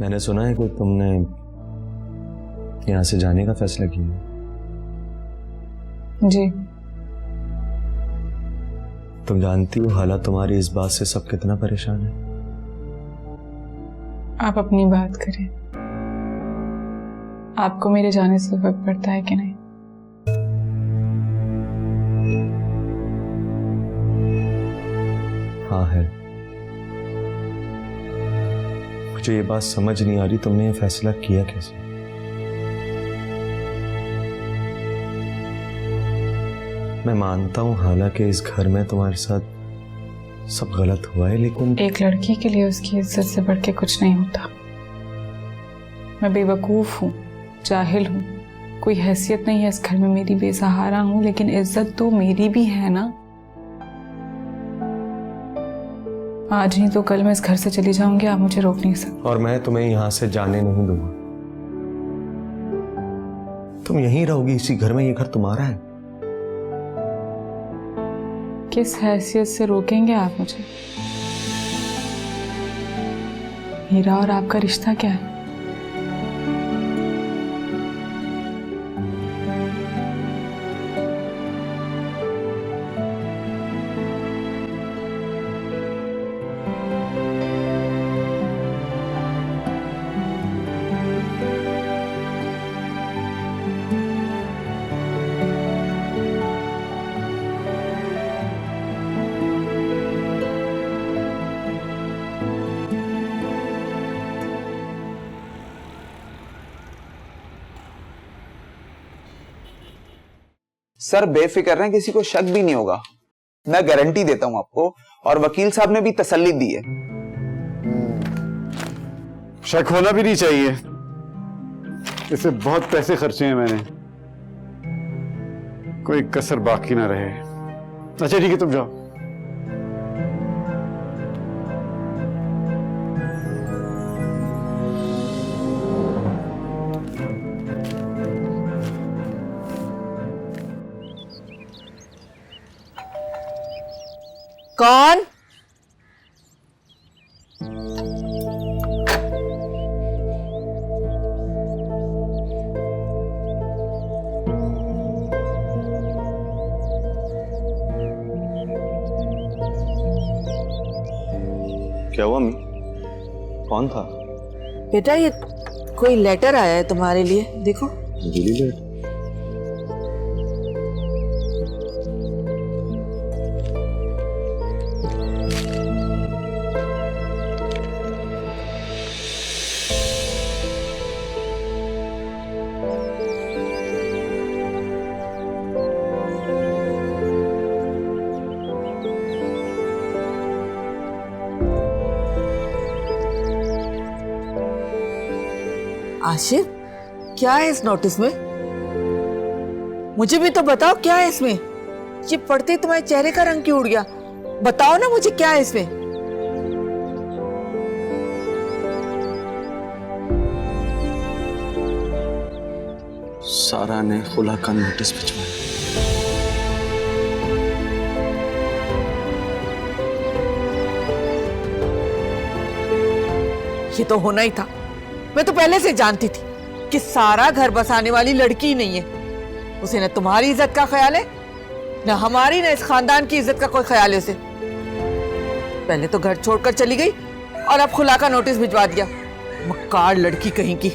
मैंने सुना है कि तुमने यहाँ से जाने का फैसला किया। जी। तुम जानती हो हाला तुम्हारी इस बात से सब कितना परेशान है। आप अपनी बात करें, आपको मेरे जाने से फर्क पड़ता है कि नहीं? हाँ है। मुझे ये बात समझ नहीं आ रही तुमने ये फैसला किया कैसे। मैं मानता हूँ हालांकि इस घर में तुम्हारे साथ सब गलत हुआ है, लेकिन एक लड़की के लिए उसकी इज्जत से बढ़ के कुछ नहीं होता। मैं बेवकूफ हूँ, जाहिल हूँ, कोई हैसियत नहीं है इस घर में, मेरी बेसहारा हूँ, लेकिन इज्जत तो मेरी भी है ना। आज नहीं तो कल मैं इस घर से चली जाऊंगी, आप मुझे रोक नहीं सकते। और मैं तुम्हें यहाँ से जाने नहीं दूंगा। तुम यहीं रहोगी इसी घर में, ये घर तुम्हारा है। किस हैसियत से रोकेंगे आप मुझे? मेरा और आपका रिश्ता क्या है? सर बेफिक्र रहें, किसी को शक भी नहीं होगा, मैं गारंटी देता हूं आपको, और वकील साहब ने भी तसल्ली दी है। शक होना भी नहीं चाहिए, इससे बहुत पैसे खर्चे हैं मैंने, कोई कसर बाकी ना रहे। अच्छा ठीक है, तुम जाओ। कौन? क्या हुआ अम्मी? कौन था? बेटा ये कोई लेटर आया है तुम्हारे लिए, देखो। दिल्ली लेट। आशिफ, क्या है इस नोटिस में? मुझे भी तो बताओ क्या है इसमें। ये पढ़ते तुम्हारे चेहरे का रंग क्यों उड़ गया? बताओ ना मुझे क्या है इसमें। सारा ने खुला का नोटिस भिजवाया। ये तो होना ही था। मैं तो पहले से जानती थी कि सारा घर बसाने वाली लड़की ही नहीं है। उसे न तुम्हारी इज्जत का ख्याल है, न हमारी, न इस खानदान की इज्जत का कोई ख्याल है उसे। पहले तो घर छोड़कर चली गई और अब खुला का नोटिस भिजवा दिया। मक्कार लड़की कहीं की।